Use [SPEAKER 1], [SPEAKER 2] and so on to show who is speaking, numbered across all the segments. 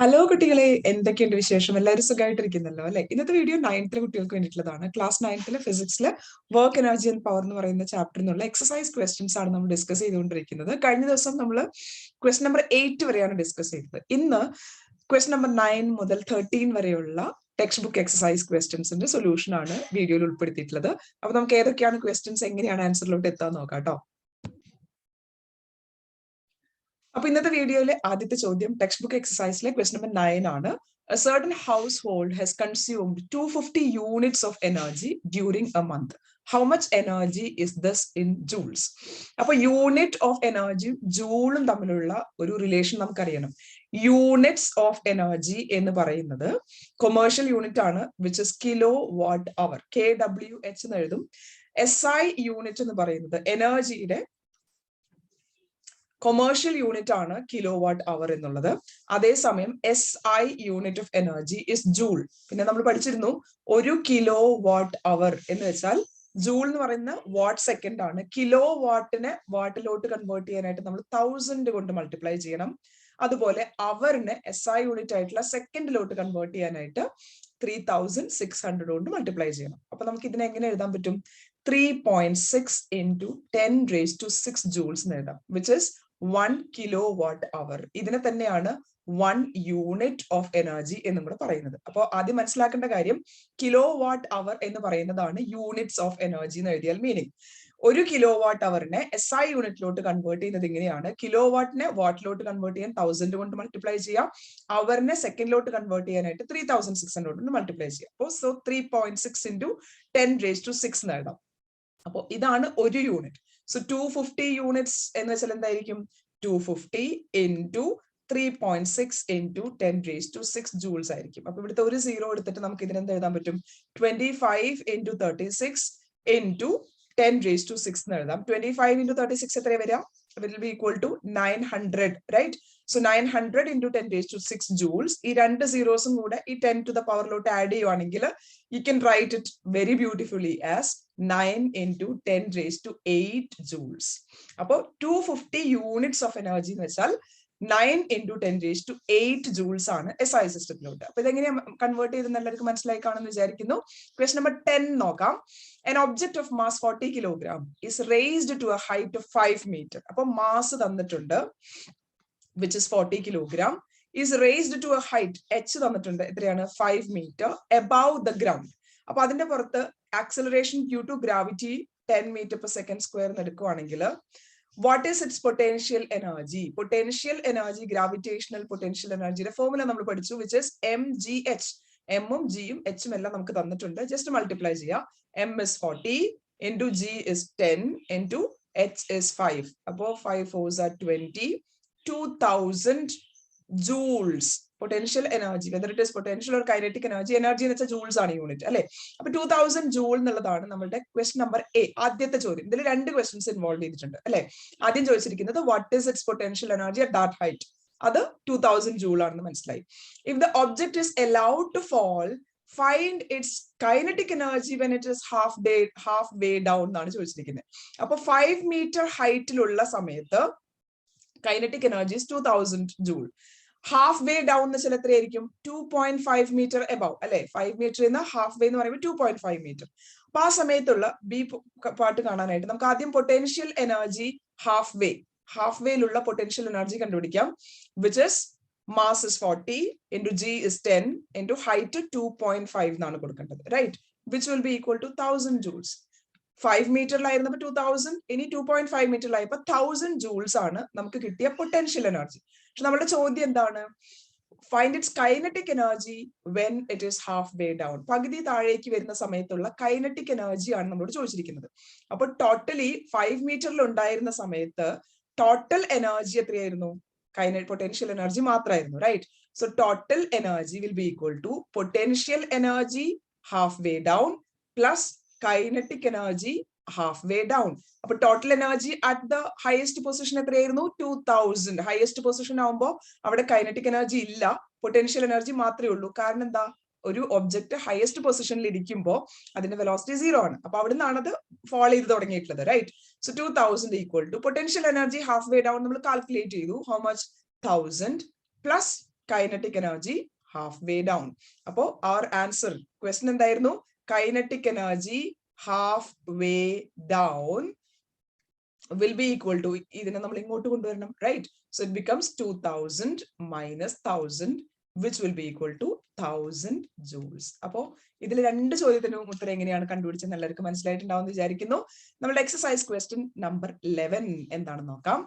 [SPEAKER 1] Hello കുട്ടികളെ, എന്തൊക്കെയുണ്ട് വിശേഷം? എല്ലാവരും സുഖമായിട്ടിരിക്കുന്നല്ലോ അല്ലെ? ഇന്നത്തെ വീഡിയോ 9th കുട്ടികൾക്ക് വേണ്ടിയിട്ടുള്ളതാണ്. ക്ലാസ് 9th ഫിസിക്സിലെ വർക്ക് എനർജി ആൻഡ് പവർ എന്ന് പറയുന്ന ചാപ്റ്ററിൽ നിന്നുള്ള എക്സസൈസ് ക്വസ്റ്റ്യൻസ് ആണ് നമ്മൾ ഡിസ്കസ് ചെയ്തുകൊണ്ടിരിക്കുന്നത്. കഴിഞ്ഞ ദിവസം നമ്മൾ ക്വസ്റ്റ്യൻ നമ്പർ 8 വരെയാണ് ഡിസ്കസ് ചെയ്തത്. ഇന്ന് ക്വസ്റ്റ്യൻ നമ്പർ 9 മുതൽ 13 വരെയുള്ള ടെക്സ്റ്റ് ബുക്ക് എക്സസൈസ് ക്വസ്റ്റ്യൻസിന്റെ സൊല്യൂഷൻ ആണ് വീഡിയോയിൽ ഉൾപ്പെടുത്തിയിട്ടുള്ളത്. അപ്പൊ നമുക്ക് ഏതൊക്കെയാണ് ക്വസ്റ്റ്യൻസ്, എങ്ങനെയാണ് ആൻസറിലോട്ട് എത്താൻ നോക്കാം കേട്ടോ. അപ്പൊ ഇന്നത്തെ വീഡിയോയിലെ ആദ്യത്തെ ചോദ്യം ടെക്സ്റ്റ് ബുക്ക് എക്സസൈസിലെ ക്വസ്റ്റ്യൻ നമ്പർ 9 ആണ്. A certain household has consumed 250 units of energy during a month. How much energy is this in joules? അപ്പൊ യൂണിറ്റ് ഓഫ് എനർജിയും ജൂളും തമ്മിലുള്ള ഒരു റിലേഷൻ നമുക്കറിയണം. യൂണിറ്റ്സ് ഓഫ് എനർജി എന്ന് പറയുന്നത് കൊമേഴ്ഷ്യൽ യൂണിറ്റ് ആണ്, which is kilowatt hour, KWH എന്ന് എഴുതും. SI യൂണിറ്റ് എന്ന് പറയുന്നത് എനർജിയുടെ കൊമേഴ്ഷ്യൽ യൂണിറ്റ് ആണ് കിലോ വാട്ട് അവർ എന്നുള്ളത്. അതേസമയം SI unit of energy is joule. പിന്നെ നമ്മൾ പഠിച്ചിരുന്നു, ഒരു കിലോ വാട്ട് അവർ എന്ന് വെച്ചാൽ ജൂൾ എന്ന് പറയുന്ന വാട്ട് സെക്കൻഡ് ആണ്. കിലോ വാട്ടിനെ വാട്ടിലോട്ട് കൺവേർട്ട് ചെയ്യാനായിട്ട് നമ്മൾ 1000 കൊണ്ട് മൾട്ടിപ്ലൈ ചെയ്യണം. അതുപോലെ അവറിനെ SI യൂണിറ്റ് ആയിട്ടുള്ള സെക്കൻഡിലോട്ട് കൺവേർട്ട് ചെയ്യാനായിട്ട് 3600 കൊണ്ട് മൾട്ടിപ്ലൈ ചെയ്യണം. അപ്പൊ നമുക്ക് ഇതിനെ എങ്ങനെ എഴുതാൻ പറ്റും? 3.6 into 10⁻⁶ joules എന്ന് എഴുതാം, വിച്ച് ഇസ് 1 kilowatt hour. ഇതിനെ തന്നെയാണ് 1 യൂണിറ്റ് ഓഫ് എനർജി എന്നും കൂടെ പറയുന്നത്. അപ്പോൾ ആദ്യം മനസ്സിലാക്കേണ്ട കാര്യം, കിലോ വാട്ട് അവർ എന്ന് പറയുന്നതാണ് യൂണിറ്റ്സ് ഓഫ് എനർജി എന്ന് എഴുതിയാൽ മീനിങ്. ഒരു കിലോ വാട്ട് അവറിനെ SI യൂണിറ്റിലോട്ട് കൺവേർട്ട് ചെയ്യുന്നത് ഇങ്ങനെയാണ്. കിലോ വാട്ടിനെ വാട്ടിലോട്ട് കൺവേർട്ട് ചെയ്യാൻ 1000 കൊണ്ട് മൾട്ടിപ്ലൈ ചെയ്യാം. അവറിനെ സെക്കൻഡിലോട്ട് കൺവേർട്ട് ചെയ്യാനായിട്ട് 3600 കൊണ്ട് മൾട്ടിപ്ലൈ ചെയ്യാം. അപ്പോൾ 3.6 into 10⁻⁶ എന്ന് എഴുതാം. അപ്പോൾ ഇതാണ് ഒരു യൂണിറ്റ്. സോ 250 യൂണിറ്റ്സ് എന്ന് വെച്ചാൽ എന്തായിരിക്കും? 250 into 3.6 into 10⁻⁶ ജൂൾസ് ആയിരിക്കും. അപ്പൊ ഇവിടുത്തെ ഒരു സീറോ എടുത്തിട്ട് നമുക്ക് ഇതിനെന്ത് എഴുതാൻ പറ്റും? 25 into 36 into 10⁻⁶ എന്ന് എഴുതാം. 25 into 36 എത്ര വരിക? It will be equal to 900, right? So 900 into 10⁻⁶ joules. ഈ രണ്ട് സീറോസും കൂടെ ഈ 10 to the powerലോട്ട് ആഡ് ചെയ്യുവാണെങ്കിൽ you can write it very beautifully as 9 into 10⁸ joules. അപ്പോൾ 250 യൂണിറ്റ്സ് ഓഫ് എനർജി എന്ന് വെച്ചാൽ 9 into 10⁸ joules ആണ് SI സിസ്റ്റത്തിലോട്ട്. അപ്പൊ ഇതെങ്ങനെയാ കൺവേർട്ട് ചെയ്തെന്ന് എല്ലാവർക്കും മനസ്സിലായി കാണുമെന്ന് വിചാരിക്കുന്നു. ക്വസ്റ്റ്യൻ നമ്പർ 10 നോക്കാം. An object of mass 40 kilogram is raised to a height of 5 meter. അപ്പൊ മാസ് തന്നിട്ടുണ്ട്, which is 40 kilogram, is raised to a height, h തന്നിട്ടുണ്ട്, എത്രയാണ്? 5 meter above the ground. അപ്പൊ അതിന്റെ പുറത്ത് acceleration due to gravity 10 meter/s² എന്ന് എടുക്കുവാണെങ്കിൽ what is its potential energy? Potential energy, gravitational potential energy formula നമ്മൾ പഠിച്ചു, which is mgh. എമ്മും ജിയും എച്ചും എല്ലാം നമുക്ക് തന്നിട്ടുണ്ട്. ജസ്റ്റ് മൾട്ടിപ്ലൈ ചെയ്യാം. m is 40 into g is 10 into h is 5. അപ്പോ 5 4s are 20. 2000 joules potential energy, whether it is potential or kinetic energy. Energy എന്ന് വെച്ചാൽ ജൂൾസ് ആണ് യൂണിറ്റ് അല്ലെ? അപ്പൊ 2000 ജൂൾ എന്നുള്ളതാണ് നമ്മുടെ ക്വസ്റ്റ്യൻ നമ്പർ A, ആദ്യത്തെ ചോദ്യം. ഇതിൽ രണ്ട് ക്വസ്റ്റ്യൻസ് ഇൻവോൾവ് ചെയ്തിട്ടുണ്ട് അല്ലെ? ആദ്യം ചോദിച്ചിരിക്കുന്നത് what is it's potential energy at that height. അത് 2000 ജൂൾ ആണെന്ന് മനസ്സിലായി. If the object is allowed to fall, find its kinetic energy when it is halfway down എന്നാണ് ചോദിച്ചിരിക്കുന്നത്. അപ്പൊ 5 meter ഹൈറ്റിലുള്ള സമയത്ത് kinetic energy is 2000 joule. Half way down എന്ന് വെച്ചാൽ എത്രയായിരിക്കും? 2.5 meter above അല്ലെ? 5 meter നിന്ന് ഹാഫ് വേ എന്ന് പറയുമ്പോൾ 2.5 meter. അപ്പൊ ആ സമയത്തുള്ള ബി പാർട്ട് കാണാനായിട്ട് നമുക്ക് ആദ്യം പൊട്ടൻഷ്യൽ എനർജി ഹാഫ് വേയിലുള്ള പൊട്ടൻഷ്യൽ എനർജി കണ്ടുപിടിക്കാം, which is mass is 40 into g is 10 into height 2.5 എന്നാണ് കൊടുക്കേണ്ടത്, right? Which will be equal to 1000 joules. 5 മീറ്ററിലായിരുന്നപ്പോ 2000, ഇനി 2.5 മീറ്ററിലായപ്പോ 1000 ജൂൾസ് ആണ് നമുക്ക് കിട്ടിയ പൊട്ടൻഷ്യൽ എനർജി. പക്ഷെ നമ്മുടെ ചോദ്യം എന്താണ്? Find it's kinetic energy when it is half way down. പകുതി താഴേക്ക് വരുന്ന സമയത്തുള്ള കൈനറ്റിക് എനർജി ആണ് നമ്മളോട് ചോദിച്ചിരിക്കുന്നത്. അപ്പൊ ടോട്ടലി 5 മീറ്ററിൽ ഉണ്ടായിരുന്ന സമയത്ത് ടോട്ടൽ എനർജി എത്രയായിരുന്നു? പൊട്ടൻഷ്യൽ എനർജി മാത്രമായിരുന്നു, right? So total energy will be equal to potential energy half way down plus kinetic energy halfway down. അപ്പൊ total energy at the highest position എത്രയായിരുന്നു? 2000. ഹയസ്റ്റ് പൊസിഷൻ ആവുമ്പോൾ അവിടെ kinetic energy ഇല്ല, potential energy മാത്രമേ ഉള്ളൂ. കാരണം എന്താ? ഒരു ഒബ്ജക്ട് ഹയസ്റ്റ് പൊസിഷനിൽ ഇരിക്കുമ്പോൾ അതിന്റെ വെലോസിറ്റി 0 ആണ്. അപ്പൊ അവിടെ നിന്നാണ് അത് ഫോൾ ചെയ്ത് തുടങ്ങിയിട്ടുള്ളത്, right? So 2000 equal to potential energy half way down നമ്മൾ കാൽക്കുലേറ്റ് ചെയ്തു. How much? 1000 plus kinetic energy halfway down. Appo our answer question എന്തായിരുന്നു? Kinetic energy halfway down will be equal to ഇതിനെ നമ്മൾ ഇങ്ങോട്ട് കൊണ്ടുവരണം, right? So it becomes 2000 minus 1000 which will be equal to 1000 joules. അപ്പോൾ ഇതിൽ രണ്ട് ചോദ്യത്തിനും ഉത്തരം എങ്ങനെയാണ് കണ്ടുപിടിച്ചത് എല്ലാവർക്കും മനസ്സിലായിട്ടുണ്ടാവും എന്ന് വിചാരിക്കുന്നു. നമ്മുടെ എക്സസൈസ് ക്വസ്റ്റ്യൻ നമ്പർ 11 എന്താണെന്ന് നോക്കാം.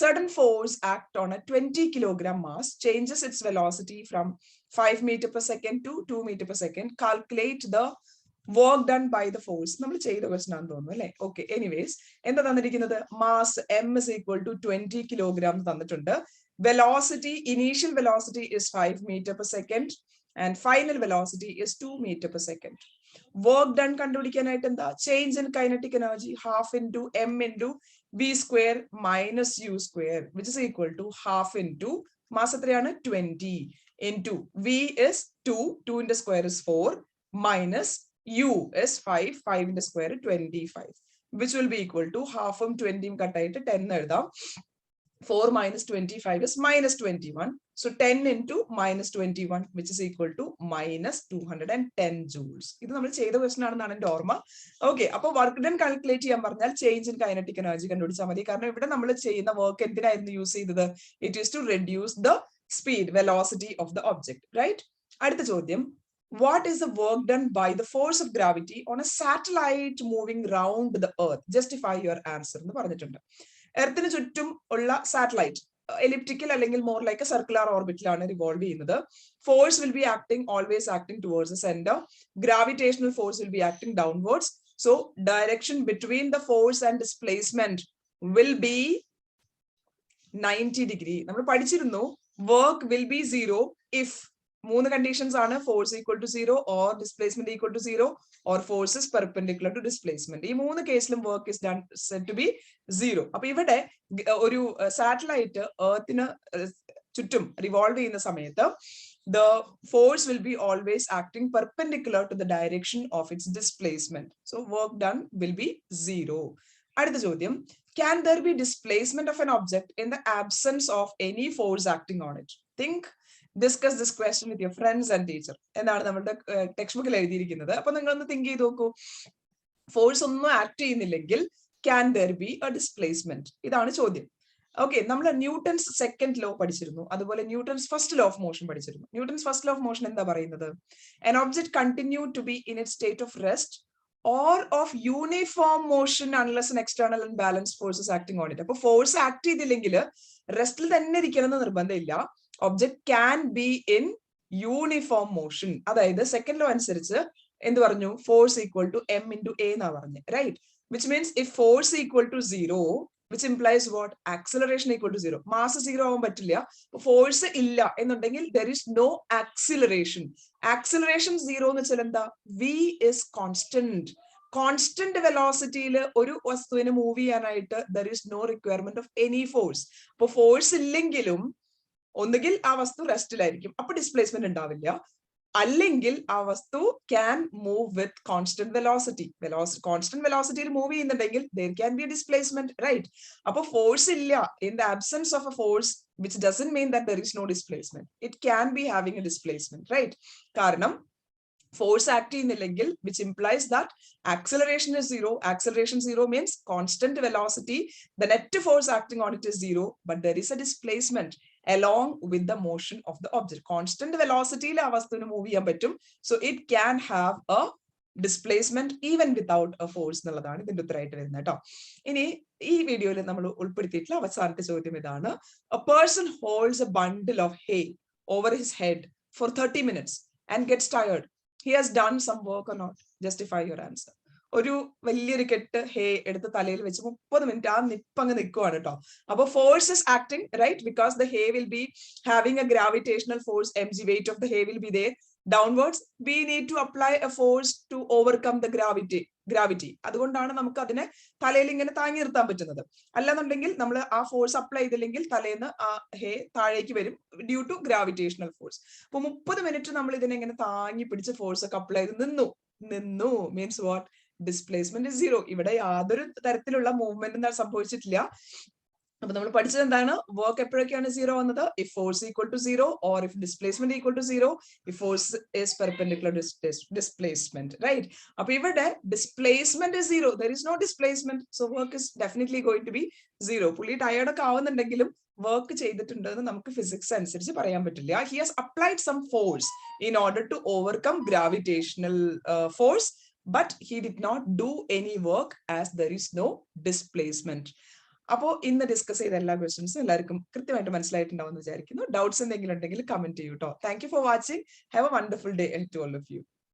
[SPEAKER 1] Certain force act on a 20 kilogram mass changes its velocity from 5 meter per second to 2 meter per second. Calculate the work done by the force. നമ്മൾ ചെയ്ത ക്വസ്റ്റ്യൻ ആണെന്ന് തോന്നുന്നു അല്ലേ? ഓക്കെ, എനിവേസ് എന്താ തന്നിരിക്കുന്നത്? Mass m is equal to 20 kilogram തന്നിട്ടുണ്ട്. Velocity, initial velocity is 5 meter per second and final velocity is 2 meter per second. Work done കണ്ടുപിടിക്കാനായിട്ട് എന്താ? Change in kinetic energy half into m into v square minus u square which is equal to half into mass എത്രയാണ്? 20 into v is 2, 2 into square is 4 minus u is 5, 5 into square 25 which will be equal to half ഉം 20 ഉം cut ആയിട്ട് 10 എഴുതാം. 4 minus 25 is minus 21. So 10 into minus 21 which is equal to minus 210 joules. ഇത് നമ്മൾ ചെയ്ത question ആണെന്നാണ് എൻ്റെ ഓർമ്മ. ഓക്കെ, അപ്പോൾ വർക്ക് ഡൺ കാൽക്കുലേറ്റ് ചെയ്യാൻ പറഞ്ഞാൽ ചേഞ്ച് ഇൻ കൈനറ്റിക് എനർജി കണ്ടുപിടിച്ചാൽ മതി. കാരണം ഇവിടെ നമ്മൾ ചെയ്യുന്ന വർക്ക് എന്തിനായിരുന്നു യൂസ് ചെയ്തത്? It is to reduce the speed, velocity of the object, right? അടുത്ത ചോദ്യം, what is the work done by the force of gravity on a satellite moving round the earth? Justify your answer എന്ന് പറഞ്ഞിട്ടുണ്ട്. എർത്തിന് ചുറ്റും ഉള്ള satellite elliptical അല്ലെങ്കിൽ more like a circular ഓർബിറ്റിലാണ് revolve ചെയ്യുന്നത്. Force will be acting, always acting towards the centre. Gravitational force will be acting downwards. So direction between the force and displacement will be 90 degree. നമ്മൾ പഠിച്ചിരുന്നു work will be zero if മൂന്ന് conditions ആണ്: force equal to zero, or displacement equal to zero, or force is perpendicular to displacement. ഈ മൂന്ന് കേസിലും work is done said to be zero. അപ്പൊ ഇവിടെ ഒരു സാറ്റലൈറ്റ് എർത്തിന് ചുറ്റും റിവോൾവ് ചെയ്യുന്ന സമയത്ത് the force will be always acting perpendicular to the direction of its displacement. So work done will be zero. അടുത്ത ചോദ്യം, can there be displacement of an object in the absence of any force acting on it? Think, discuss this question with your friends and teacher എന്നാണ് നമ്മുടെ text ബുക്കിൽ എഴുതിയിരിക്കുന്നത്. അപ്പൊ നിങ്ങളൊന്ന് think ചെയ്ത് നോക്കൂ. ഫോഴ്സ് ഒന്നും ആക്ട് ചെയ്യുന്നില്ലെങ്കിൽ can there be a displacement? ഇതാണ് ചോദ്യം. ഓക്കെ, നമ്മൾ ന്യൂട്ടൺസ് സെക്കൻഡ് ലോ പഠിച്ചിരുന്നു, അതുപോലെ Newton's first law of motion പഠിച്ചിരുന്നു. Newton's first law of motion എന്താ പറയുന്നത്? an object continue to be in its state of rest or of uniform motion unless an external and balanced force is acting on it. അപ്പൊ force act ചെയ്തില്ലെങ്കിൽ റെസ്റ്റിൽ തന്നെ ഇരിക്കണം എന്ന് നിർബന്ധമില്ല. Object can be in uniform motion. അതായത് second law അനുസരിച്ച് എന്ത് പറഞ്ഞു? Force equal to M into A എന്നാ പറഞ്ഞു, right? Which means if force equal to zero, which implies what? Acceleration equal to zero. Mass zero ആവാൻ പറ്റില്ല. Force ഇല്ല എന്നുണ്ടെങ്കിൽ there is no acceleration. Acceleration zero എന്ന് വെച്ചാൽ എന്താ? V is constant. കോൺസ്റ്റന്റ് വെലോസിറ്റിയിൽ ഒരു വസ്തുവിനെ മൂവ് ചെയ്യാനായിട്ട് there is no requirement of any force. അപ്പൊ ഫോഴ്സ് ഇല്ലെങ്കിലും ഒന്നുകിൽ ആ വസ്തു റെസ്റ്റിലായിരിക്കും, അപ്പൊ ഡിസ്പ്ലേസ്മെന്റ് ഉണ്ടാവില്ല. അല്ലെങ്കിൽ ആ വസ്തു can move with constant velocity. Constant വെലോസിറ്റിയിൽ മൂവ് ചെയ്യുന്നുണ്ടെങ്കിൽ there can be a displacement, right? അപ്പൊ ഫോഴ്സ് ഇല്ല, in the absence of a force, which doesn't mean that there is no displacement. It can be having a displacement, right? കാരണം force act ചെയ്യുന്നില്ലെങ്കിൽ, which implies that acceleration is zero. Acceleration zero means constant velocity. The net force acting on it is zero, but there is a displacement along with the motion of the object. Constant velocity il avasthunu move cheyan pattum, so it can have a displacement even without a force nalladana idinte uttarayittu varunna ട്ടോ. ഇനി ഈ വീഡിയോയിൽ നമ്മൾ ഉൾപ്പെടുത്തിയിട്ടുള്ള അവസാനത്തെ ചോദ്യം ഇതാണ്. A person holds a bundle of hay over his head for 30 minutes and gets tired. He has done some work or not? Justify your answer. ഒരു വലിയൊരു കെട്ട് ഹേ എടുത്ത് തലയിൽ വെച്ച് 30 മിനിറ്റ് ആ നിപ്പങ്ങ് നിൽക്കുവാണ് കേട്ടോ. അപ്പൊ force is acting, right? Because the he will be having a gravitational force, mg weight of the hay will be there downwards. We need to apply a force to overcome the gravity. അതുകൊണ്ടാണ് നമുക്ക് അതിനെ തലയിൽ ഇങ്ങനെ താങ്ങി നിർത്താൻ പറ്റുന്നത്. അല്ലാന്നുണ്ടെങ്കിൽ നമ്മൾ ആ ഫോഴ്സ് അപ്ലൈ ചെയ്തില്ലെങ്കിൽ തലേന്ന് ആ ഹേ താഴേക്ക് വരും ഡ്യൂ ടു ഗ്രാവിറ്റേഷണൽ ഫോഴ്സ്. അപ്പൊ 30 മിനിറ്റ് നമ്മൾ ഇതിനെ ഇങ്ങനെ താങ്ങി പിടിച്ച് ഫോഴ്സ് ഒക്കെ അപ്ലൈ ചെയ്ത് നിന്നു means what? Displacement is zero. ഇവിടെ യാതൊരു തരത്തിലുള്ള മൂവ്മെന്റ് സംഭവിച്ചിട്ടില്ല. അപ്പൊ നമ്മൾ പഠിച്ചത് എന്താണ്? വർക്ക് എപ്പോഴൊക്കെയാണ് സീറോ വന്നത്? If force equal to zero or if displacement equal to zero, if force is perpendicular displacement, right? അപ്പൊ ഇവിടെ displacement is zero, there is no displacement, so work is definitely going to be zero. പുള്ളി tired ഒക്കെ ആവുന്നുണ്ടെങ്കിലും work ചെയ്തിട്ടുണ്ട് എന്ന് നമുക്ക് physics അനുസരിച്ച് പറയാൻ പറ്റില്ല. He has applied some force in order to overcome gravitational force, but he did not do any work as there is no displacement. അപ്പോൾ ഇന്ന് ഡിസ്കസ് ചെയ്ത എല്ലാ ക്വസ്റ്റ്യൻസും എല്ലാവർക്കും കൃത്യമായിട്ട് മനസ്സിലായിട്ടുണ്ടാവും എന്ന് വിചാരിക്കുന്നു. ഡൗട്ട്സ് എന്തെങ്കിലും ഉണ്ടെങ്കിൽ കമന്റ് ചെയ്യൂ കേട്ടോ. Thank you for watching. Have a wonderful day to all of U.